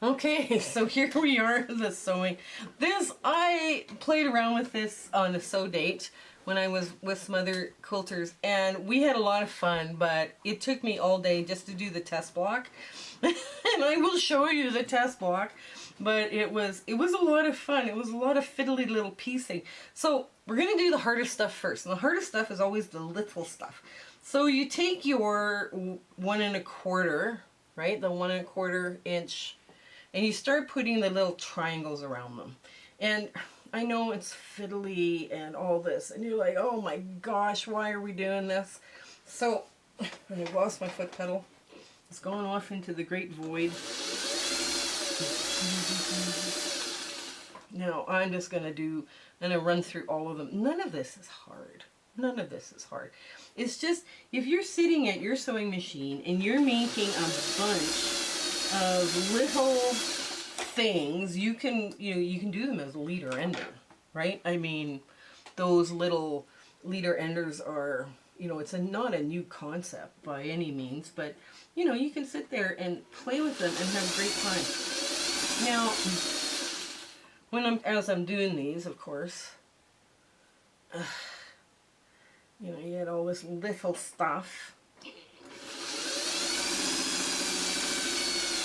Okay, so here we are, the sewing. I played around with this on a sew date when I was with some other quilters, and we had a lot of fun, but it took me all day just to do the test block. And I will show you the test block, but it was a lot of fun. It was a lot of fiddly little piecing. So we're going to do the hardest stuff first, and the hardest stuff is always the little stuff. So you take your 1 1/4, right, the 1 1/4 inch, and you start putting the little triangles around them. And I know it's fiddly and all this, and you're like, oh my gosh, why are we doing this? So, I've lost my foot pedal. It's going off into the great void. Now, I'm just going to run through all of them. None of this is hard. None of this is hard. It's just, if you're sitting at your sewing machine and you're making a bunch of little things, you can do them as a leader ender, right? I mean, those little leader enders are, it's not a new concept by any means, but you can sit there and play with them and have a great time. Now, as I'm doing these, of course, you get all this little stuff.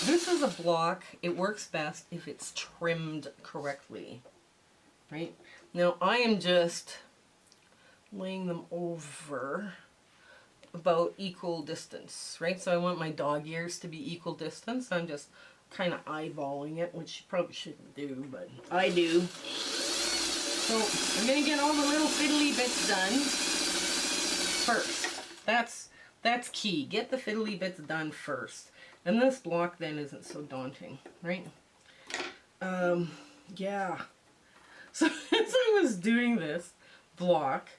This is a block. It works best if it's trimmed correctly, right? Now I am just laying them over about equal distance, right? So I want my dog ears to be equal distance. I'm just kind of eyeballing it, which you probably shouldn't do, but I do. So I'm going to get all the little fiddly bits done first. That's key. Get the fiddly bits done first. And this block then isn't so daunting, right? Yeah. So as I was doing this block,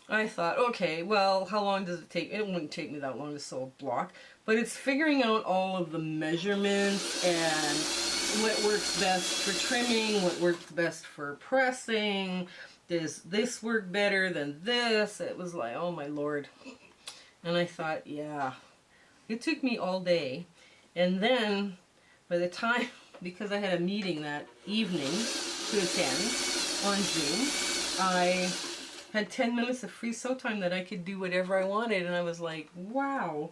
I thought, okay, well, how long does it take? It wouldn't take me that long to sew a block, but it's figuring out all of the measurements and what works best for trimming, what works best for pressing. Does this work better than this? It was like, oh my Lord. And I thought, yeah, it took me all day. And then, by the time, because I had a meeting that evening to attend on Zoom, I had 10 minutes of free sew time that I could do whatever I wanted. And I was like, wow,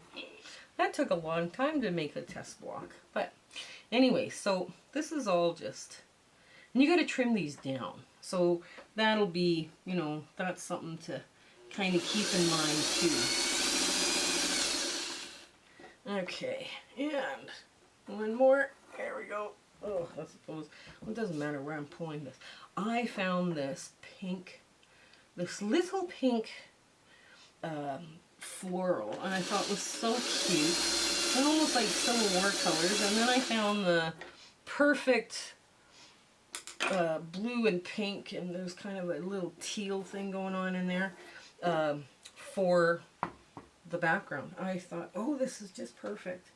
that took a long time to make the test block. But anyway, so this is all just, and you got to trim these down. So that'll be, that's something to kind of keep in mind too. Okay, and one more. There we go. Oh, I suppose it doesn't matter where I'm pulling this. I found this little pink floral, and I thought it was so cute. And almost like Civil War colors. And then I found the perfect blue and pink, and there's kind of a little teal thing going on in there for the background. I thought, oh, this is just perfect.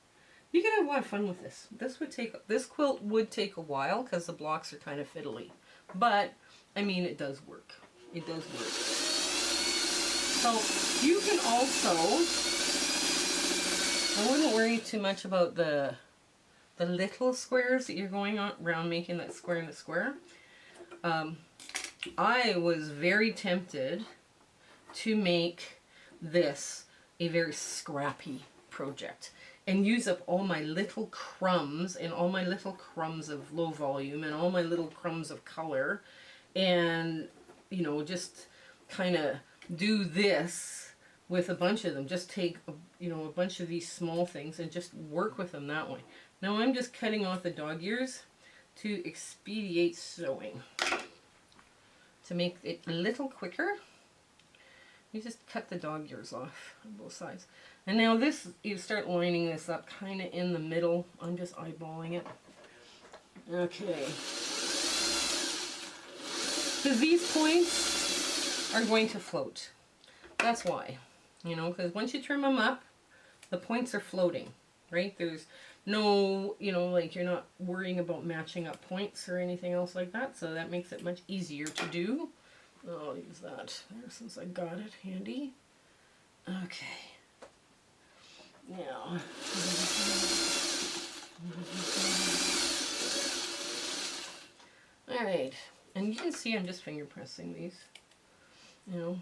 You can have a lot of fun with this. This quilt would take a while because the blocks are kind of fiddly, but I mean, it does work. It does work. So you can also, I wouldn't worry too much about the little squares that you're going around making that square in the square. I was very tempted to make this a very scrappy project and use up all my little crumbs and all my little crumbs of low volume and all my little crumbs of color and just kind of do this with a bunch of them. Just take a bunch of these small things and just work with them that way. Now I'm just cutting off the dog ears to expedite sewing. To make it a little quicker, you just cut the dog ears off on both sides. And now this, you start lining this up kind of in the middle. I'm just eyeballing it. Okay. Because these points are going to float. That's why. Because once you trim them up, the points are floating, right? There's no, like you're not worrying about matching up points or anything else like that. So that makes it much easier to do. I'll use that there since I got it handy. Okay. Now, Alright, and you can see I'm just finger pressing these. You know,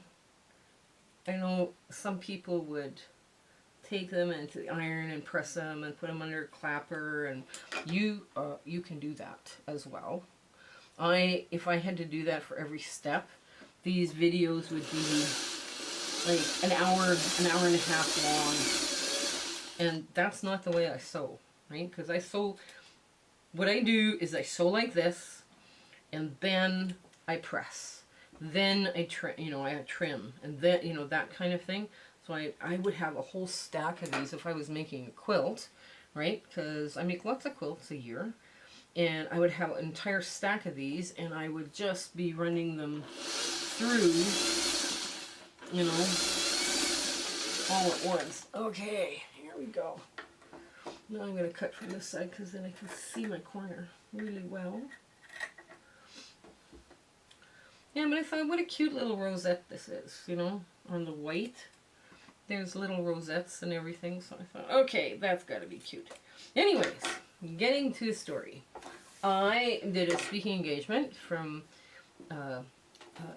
I know some people would take them into the iron and press them and put them under a clapper, and you can do that as well. If I had to do that for every step, these videos would be like an hour and a half long, and that's not the way I sew, right? Because I sew, what I do is I sew like this, and then I press, then I trim, I trim, and then that kind of thing. So I would have a whole stack of these if I was making a quilt, right? Because I make lots of quilts a year. And I would have an entire stack of these, and I would just be running them through, all at once. Okay, here we go. Now I'm going to cut from this side because then I can see my corner really well. Yeah, but I thought, what a cute little rosette this is, on the white. There's little rosettes and everything, so I thought, okay, that's got to be cute. Anyways, getting to the story. I did a speaking engagement from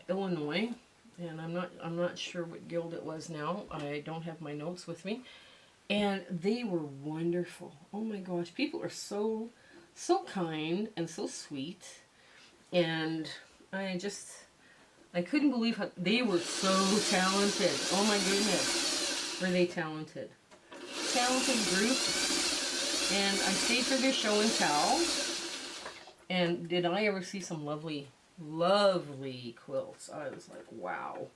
Illinois, and I'm not sure what guild it was now. I don't have my notes with me, and they were wonderful. Oh my gosh, people are so kind and so sweet, and I couldn't believe how they were so talented. Oh my goodness, were they talented? Talented group. And I stayed for their show and tell. And did I ever see some lovely, lovely quilts? I was like, wow.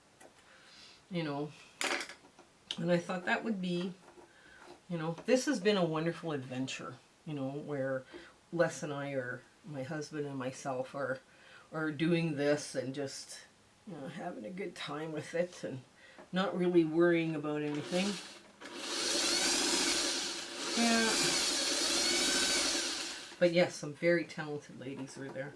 And I thought that would be, this has been a wonderful adventure, where Les and I my husband and myself are doing this and just, having a good time with it and not really worrying about anything. Yeah. But yes, some very talented ladies were there.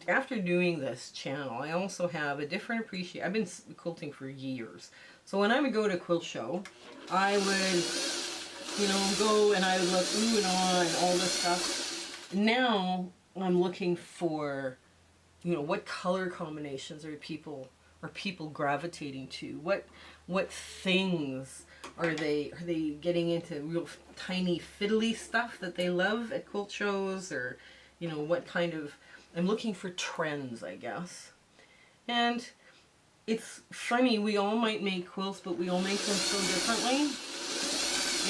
After doing this channel, I also have a different appreciation. I've been quilting for years. So when I would go to a quilt show, I would, go and I would look ooh and ah and all this stuff. Now I'm looking for, what color combinations are people gravitating to? What things are they getting into? Real tiny fiddly stuff that they love at quilt shows, or what kind of, I'm looking for trends, I guess. And it's funny, we all might make quilts, but we all make them so differently.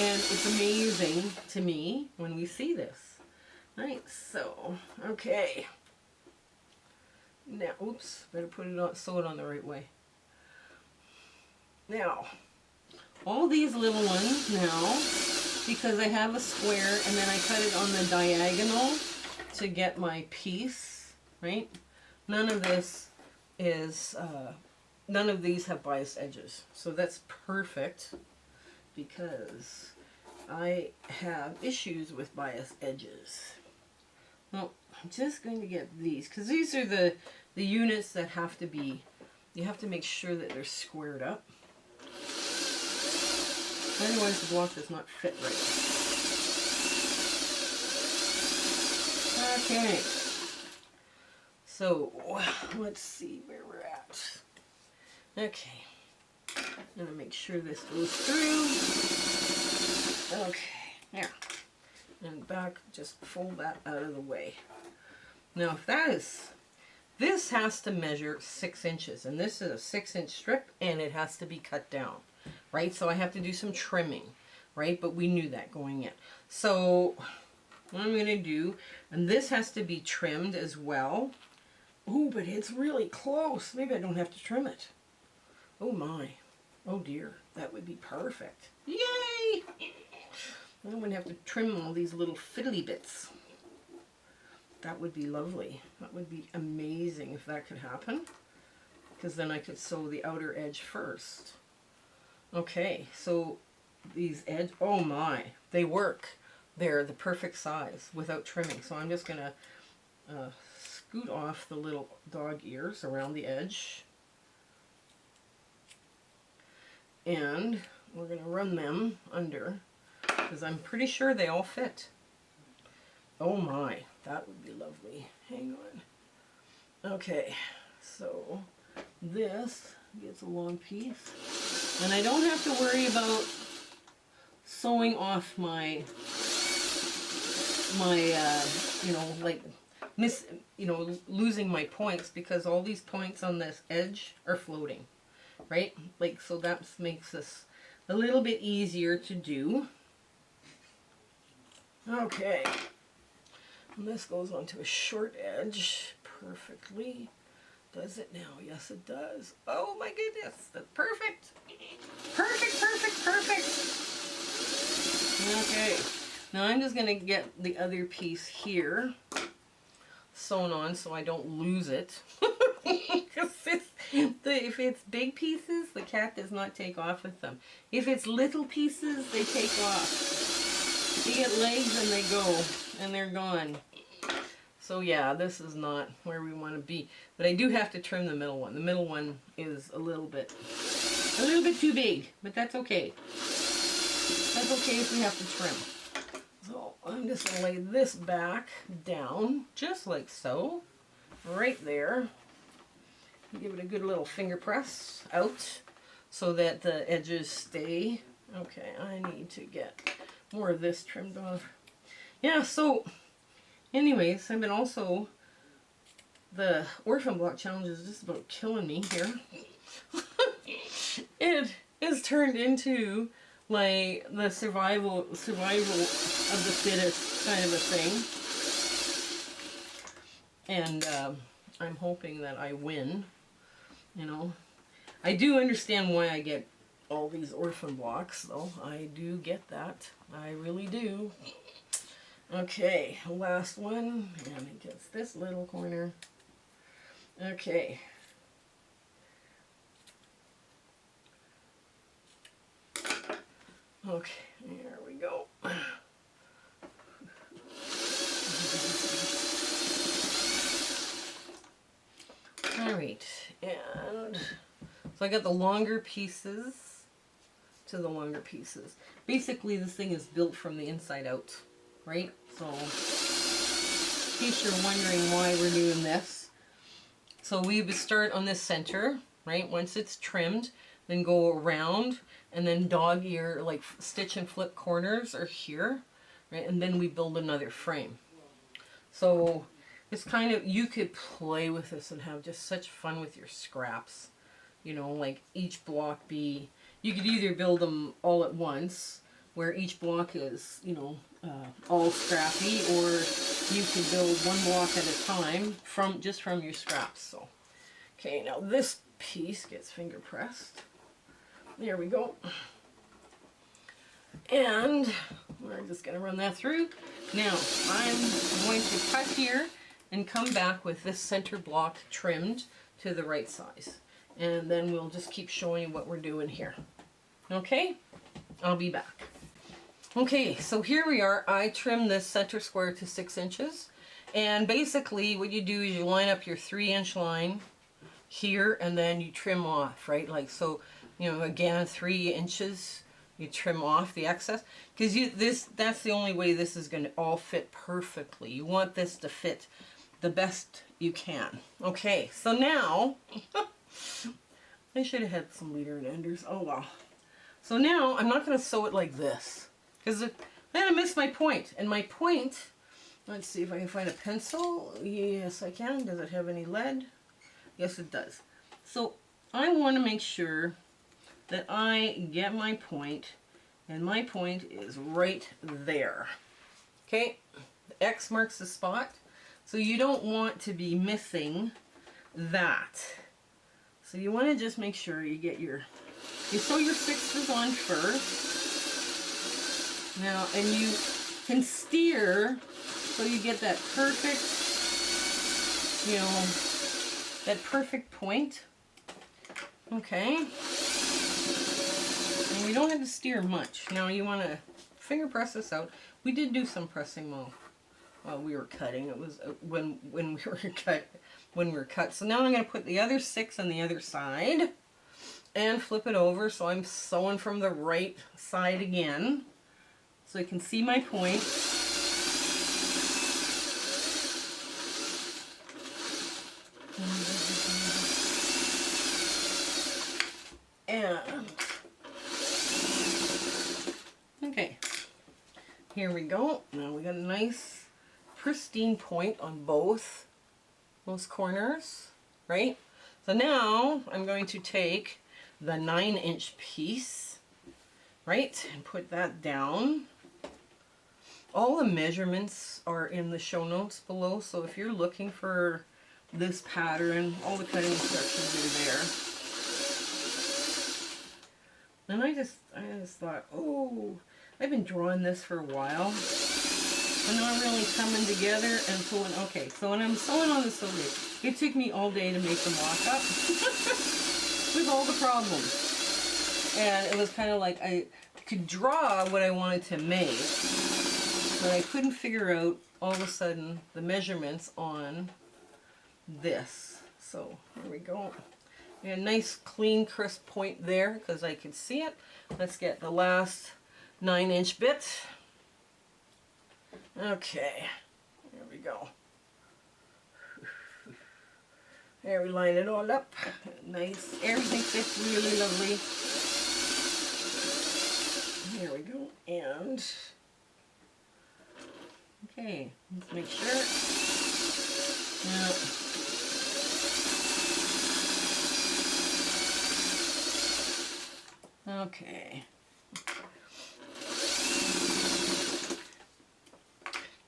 And it's amazing to me when we see this. Right, so, okay. Now, oops, better put it on, sew it on the right way. Now, all these little ones now, because I have a square and then I cut it on the diagonal to get my piece, right? None of this is, none of these have biased edges. So that's perfect because I have issues with biased edges. Well, I'm just going to get these because these are the units that have to be, you have to make sure that they're squared up. Otherwise the block does not fit right. Okay. So, let's see where we're at. Okay. I'm going to make sure this goes through. Okay. There. And back, just fold that out of the way. Now, if that is, this has to measure 6 inches. And this is a 6-inch strip, and it has to be cut down. Right? So I have to do some trimming, right? But we knew that going in. So what I'm going to do, and this has to be trimmed as well. Ooh, but it's really close. Maybe I don't have to trim it. Oh my. Oh dear. That would be perfect. Yay! I'm going to have to trim all these little fiddly bits. That would be lovely. That would be amazing if that could happen. Because then I could sew the outer edge first. Okay, so these edge, oh my, they work. They're the perfect size without trimming. So I'm just going to scoot off the little dog ears around the edge. And we're going to run them under because I'm pretty sure they all fit. Oh my, that would be lovely. hang on. Okay, so this gets a long piece. And I don't have to worry about sewing off my you know, like losing my points, because all these points on this edge are floating, right? Like, so that makes this a little bit easier to do. Okay, and this goes onto a short edge perfectly. Does it now? Yes, it does. Oh my goodness, that's perfect. Perfect, perfect, perfect. Okay, now I'm just going to get the other piece here sewn on so I don't lose it. If it's big pieces, the cat does not take off with them. If it's little pieces, they take off. They get legs and they go, and they're gone. So yeah, this is not where we want to be. But I do have to trim the middle one. The middle one is a little bit too big, but that's okay. That's okay if we have to trim. So I'm just going to lay this back down, just like so, right there. Give it a good little finger press out so that the edges stay. Okay, I need to get more of this trimmed off. Yeah, so anyways, I've been also, the orphan block challenge is just about killing me here. It is turned into like the survival of the fittest kind of a thing. And I'm hoping that I win. You know, I do understand why I get all these orphan blocks, though. I do get that. I really do. Okay, last one, and it gets this little corner. Okay. Okay, there we go. Alright, and so I got the longer pieces to the longer pieces. Basically, this thing is built from the inside out, right? So, in case you're wondering why we're doing this, so we would start on this center, right? Once it's trimmed, then go around, and then dog ear, like stitch and flip corners are here, right? And then we build another frame. So it's kind of, you could play with this and have just such fun with your scraps. You know, like each block be, you could either build them all at once, where each block is, you know, all scrappy, or you could build one block at a time just from your scraps. So, okay, now this piece gets finger pressed. There we go. And we're just going to run that through. Now, I'm going to cut here and come back with this center block trimmed to the right size. And then we'll just keep showing you what we're doing here. Okay? I'll be back. Okay, so here we are. I trimmed this center square to 6 inches. And basically what you do is you line up your 3-inch line here, and then you trim off, right? Like so, you know, again, 3 inches, you trim off the excess. Because that's the only way this is going to all fit perfectly. You want this to fit the best you can. Okay, so now, I should have had some leader and enders. Oh well. So now, I'm not going to sew it like this. Because I'm going to miss my point. And my point, let's see if I can find a pencil. Yes, I can. Does it have any lead? Yes, it does. So I want to make sure that I get my point, and my point is right there. Okay, the X marks the spot. So you don't want to be missing that. So you want to just make sure you get you sew your 6s on first. Now, and you can steer so you get that perfect, you know, that perfect point. Okay. And you don't have to steer much. Now you want to finger press this out. We did do some pressing while we were cutting. It was when we were cut. So now I'm going to put the other 6 on the other side and flip it over. So I'm sewing from the right side again, so you can see my point. And okay, here we go. Now we got a nice pristine point on both those corners, right? So now I'm going to take the 9-inch piece, right, and put that down. All the measurements are in the show notes below, so if you're looking for this pattern, all the cutting instructions are there. And I just thought, oh, I've been drawing this for a while. And not really coming together and pulling. Okay, so when I'm sewing on the sewing, it took me all day to make the mock up with all the problems. And it was kind of like I could draw what I wanted to make, but I couldn't figure out all of a sudden the measurements on this. So here we go. A nice clean crisp point there because I could see it. Let's get the last 9-inch bit. Okay, there we go. There we line it all up. Nice. Everything fits really lovely. Here we go. And okay, let's make sure. Yeah. Okay.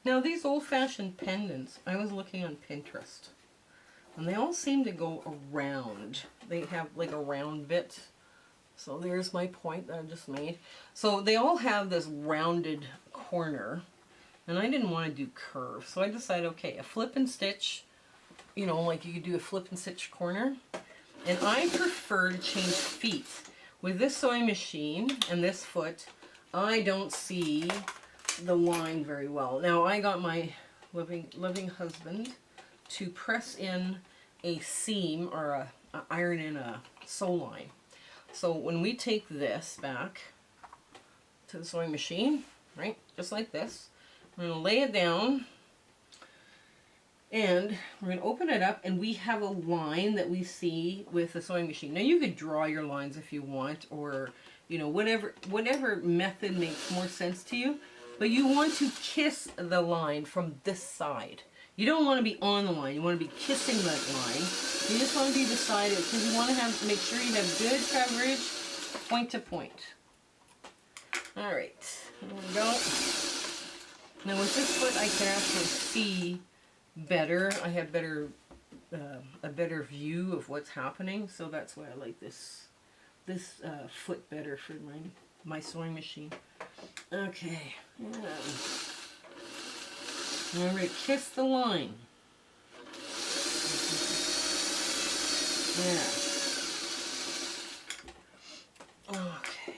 Now these old-fashioned pendants, I was looking on Pinterest, and they all seem to go around. They have like a round bit. So there's my point that I just made. So they all have this rounded corner, and I didn't want to do curves. So I decided, okay, a flip and stitch, you know, like you could do a flip and stitch corner. And I prefer to change feet. With this sewing machine and this foot, I don't see the line very well. Now I got my loving husband to press in a seam or iron in a sew line. So when we take this back to the sewing machine, right, just like this, we're going to lay it down and we're going to open it up, and we have a line that we see with the sewing machine. Now you could draw your lines if you want, or you know, whatever method makes more sense to you. But you want to kiss the line from this side. You don't want to be on the line. You want to be kissing that line. You just want to be beside it because you want to make sure you have good coverage, point to point. All right, there we go. Now with this foot, I can actually see better. I have a better view of what's happening. So that's why I like this foot better for my sewing machine. Okay. Yeah. Remember to kiss the line. Yeah. Okay.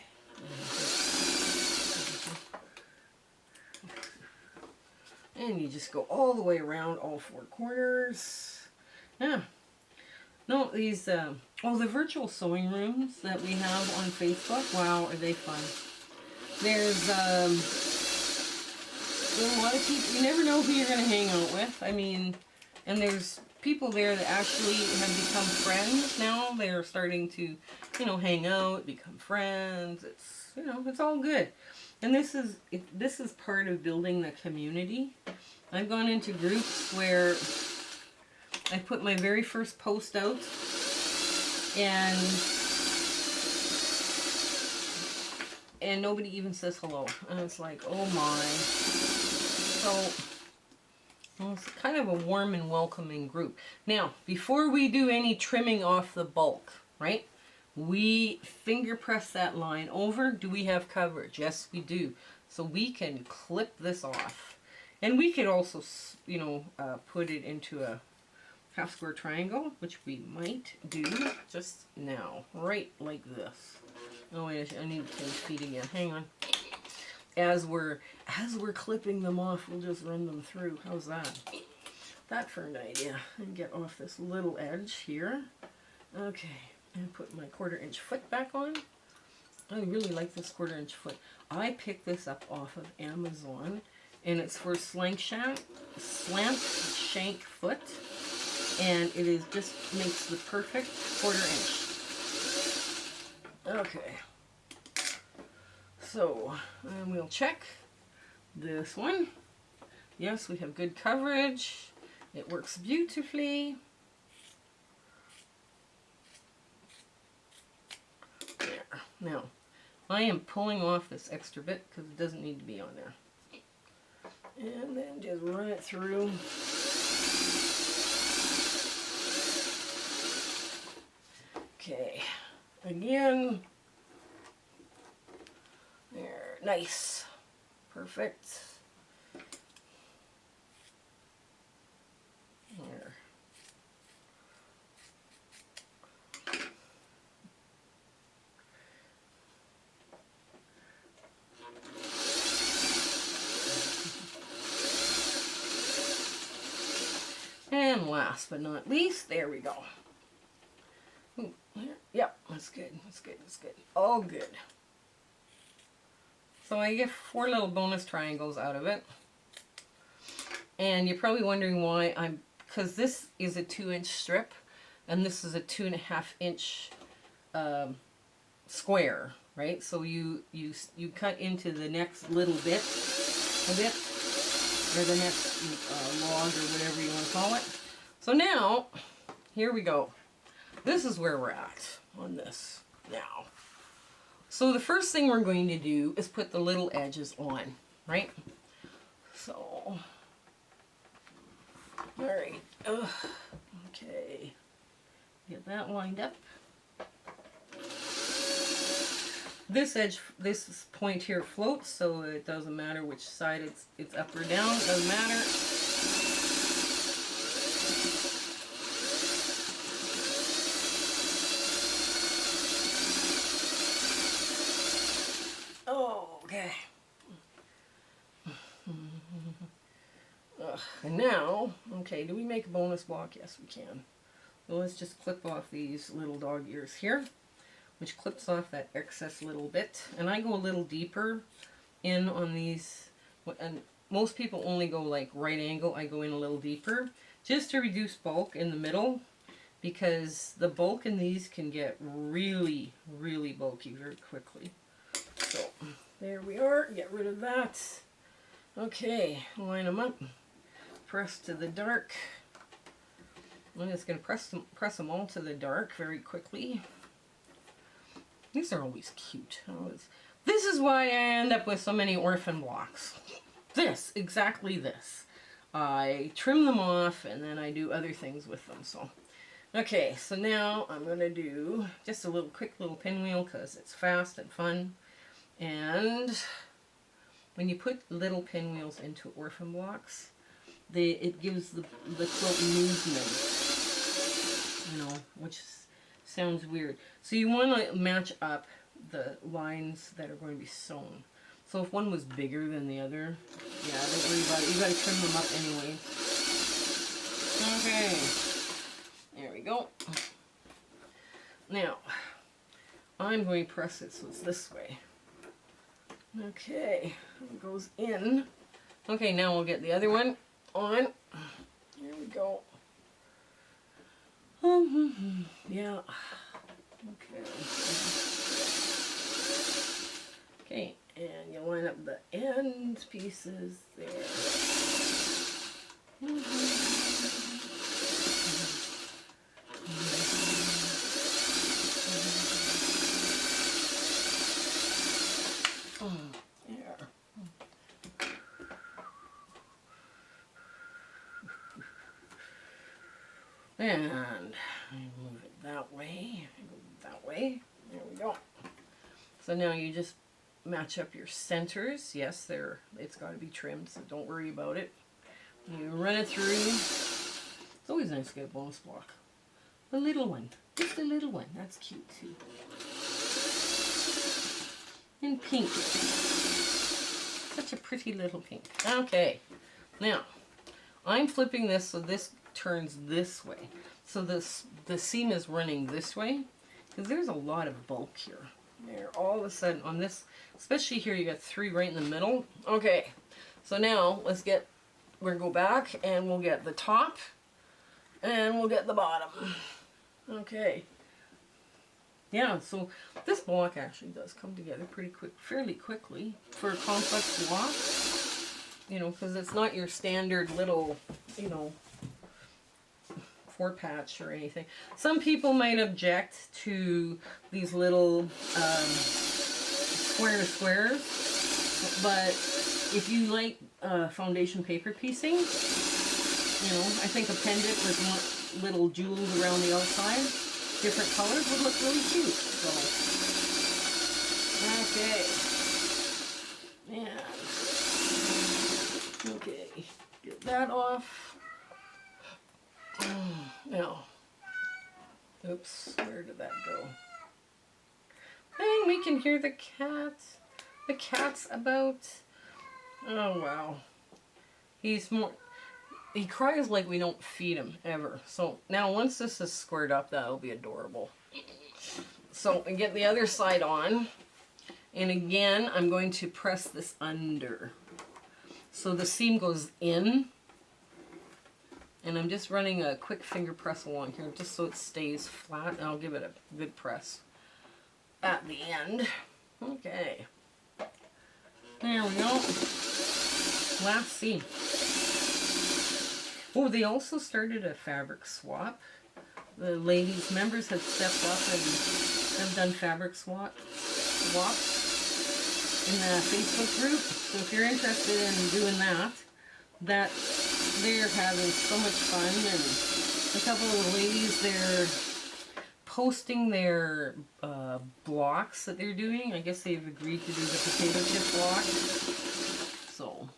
And you just go all the way around all 4 corners. Yeah. No, these, the virtual sewing rooms that we have on Facebook, wow, are they fun. There's a lot of people, you never know who you're going to hang out with. I mean, and there's people there that actually have become friends now. They're starting to, you know, hang out, become friends. It's, you know, it's all good. And this is part of building the community. I've gone into groups where I put my very first post out, and nobody even says hello. And it's like, oh my. So, well, it's kind of a warm and welcoming group. Now, before we do any trimming off the bulk, right? We finger press that line over. Do we have coverage? Yes, we do. So we can clip this off. And we could also, you know, put it into a half square triangle, which we might do just now, right like this. Oh wait, I need to change feet again. Hang on. As we're clipping them off, we'll just run them through. How's that? That for an idea. And get off this little edge here. Okay, and put my 1/4 inch foot back on. I really like this 1/4 inch foot. I picked this up off of Amazon, and it's for slant shank foot, and it is just makes the perfect 1/4 inch. Okay. So, we'll check this one. Yes, we have good coverage. It works beautifully. There. Now, I am pulling off this extra bit because it doesn't need to be on there. And then just run it through. Okay. Again. There. Nice. Perfect. There. And last but not least, there we go. Ooh, there. Yep, that's good. That's good. That's good. All good. So I get 4 little bonus triangles out of it. And you're probably wondering why because this is a 2-inch strip and this is a 2.5-inch square, right? So you cut into the next little bit, or the next log or whatever you want to call it. So now, here we go. This is where we're at on this now. So the first thing we're going to do is put the little edges on, right? So, alright, okay, get that lined up. This edge, this point here floats, so it doesn't matter which side it's up or down, it doesn't matter. Okay. And now, okay, do we make a bonus block? Yes, we can. So let's just clip off these little dog ears here, which clips off that excess little bit. And I go a little deeper in on these, and most people only go like right angle. I go in a little deeper just to reduce bulk in the middle, because the bulk in these can get really, really bulky very quickly. So there we are, get rid of that. Okay, line them up, press to the dark. I'm just going to press them all to the dark very quickly. These are always cute. This is why I end up with so many orphan blocks. This, exactly this. I trim them off and then I do other things with them. So, okay, so now I'm going to do just a quick little pinwheel because it's fast and fun. And when you put little pinwheels into orphan blocks, it gives the quilt movement, you know, which sounds weird. So you want to match up the lines that are going to be sewn. So if one was bigger than the other, yeah, don't worry about it. You got to trim them up anyway. Okay, there we go. Now, I'm going to press it so it's this way. Okay, it goes in. Okay, now we'll get the other one on. Here we go. Yeah. Okay. Okay, and you line up the end pieces there. And I move it that way, that way, there we go. So now you just match up your centers. Yes, it's got to be trimmed, so don't worry about it. You run it through. It's always nice to get a bonus block. A little one, just a little one, that's cute too. In pink. Such a pretty little pink. Okay, now I'm flipping this so this turns this way. So the seam is running this way because there's a lot of bulk here. There, all of a sudden on this, especially here, you got 3 right in the middle. Okay, so now we're gonna go back and we'll get the top and we'll get the bottom. Okay. yeah, so this block actually does come together pretty quick, fairly quickly for a complex block. You know, because it's not your standard little, you know, 4-patch or anything. Some people might object to these little square to squares, but if you like foundation paper piecing, you know, I think a pendant with little jewels around the outside, different colors, would look really cute. So, okay. And, okay, get that off. Now, oops, where did that go? Dang, we can hear the cat. The cat's about. Oh, wow. He cries like we don't feed him, ever. So, now once this is squared up, that'll be adorable. So, I get the other side on. And again, I'm going to press this under. So the seam goes in. And I'm just running a quick finger press along here just so it stays flat. And I'll give it a good press at the end. Okay. There we go. Last seam. Oh, they also started a fabric swap. The ladies members have stepped up and have done fabric swaps in the Facebook group. So if you're interested in doing that, they're having so much fun, and a couple of the ladies, they're posting their blocks that they're doing. I guess they've agreed to do the potato chip block. So,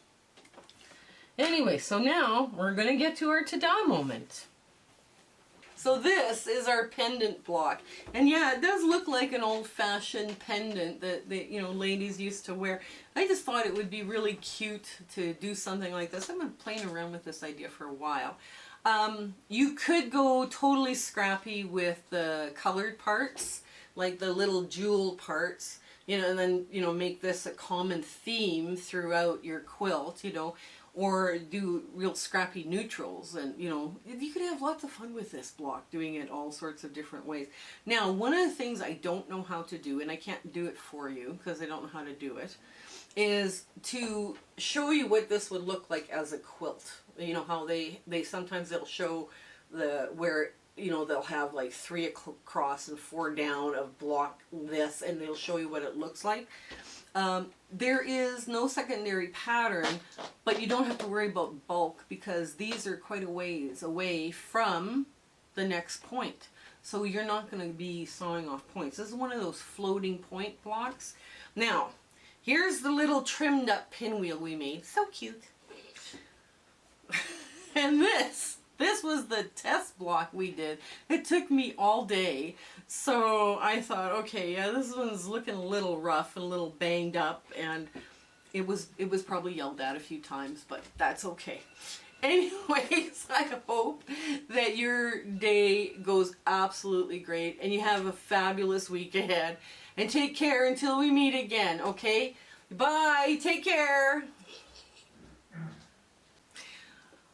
anyway, so now we're going to get to our ta-da moment. So this is our pendant block. And yeah, it does look like an old-fashioned pendant that you know, ladies used to wear. I just thought it would be really cute to do something like this. I've been playing around with this idea for a while. You could go totally scrappy with the colored parts, like the little jewel parts, you know, and then, you know, make this a common theme throughout your quilt, you know, or do real scrappy neutrals, and you know, you could have lots of fun with this block, doing it all sorts of different ways. Now, one of the things I don't know how to do, and I can't do it for you because I don't know how to do it, is to show you what this would look like as a quilt. You know how they sometimes they'll show where, you know, they'll have like 3 across and 4 down of block this, and they'll show you what it looks like. There is no secondary pattern, but you don't have to worry about bulk because these are quite a ways away from the next point. So you're not going to be sawing off points. This is one of those floating point blocks. Now, here's the little trimmed up pinwheel we made. So cute. And this was the test block we did. It took me all day. So I thought, okay, yeah, this one's looking a little rough and a little banged up, and it was probably yelled at a few times, but that's okay. Anyways, I hope that your day goes absolutely great and you have a fabulous week ahead. And take care until we meet again, okay? Bye, take care.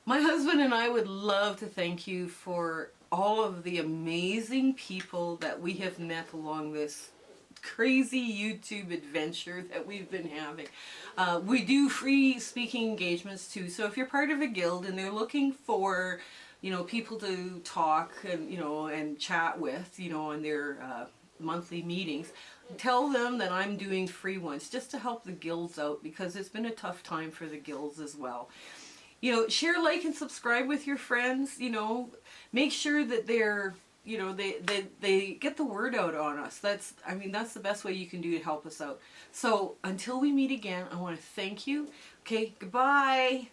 My husband and I would love to thank you for all of the amazing people that we have met along this crazy YouTube adventure that we've been having. We do free speaking engagements too, so if you're part of a guild and they're looking for, you know, people to talk and, you know, and chat with, you know, in their monthly meetings, tell them that I'm doing free ones just to help the guilds out, because it's been a tough time for the guilds as well. You know, share, like, and subscribe with your friends. You know, make sure that they're, you know, they get the word out on us. That's the best way you can do to help us out. So until we meet again, I want to thank you. Okay, goodbye.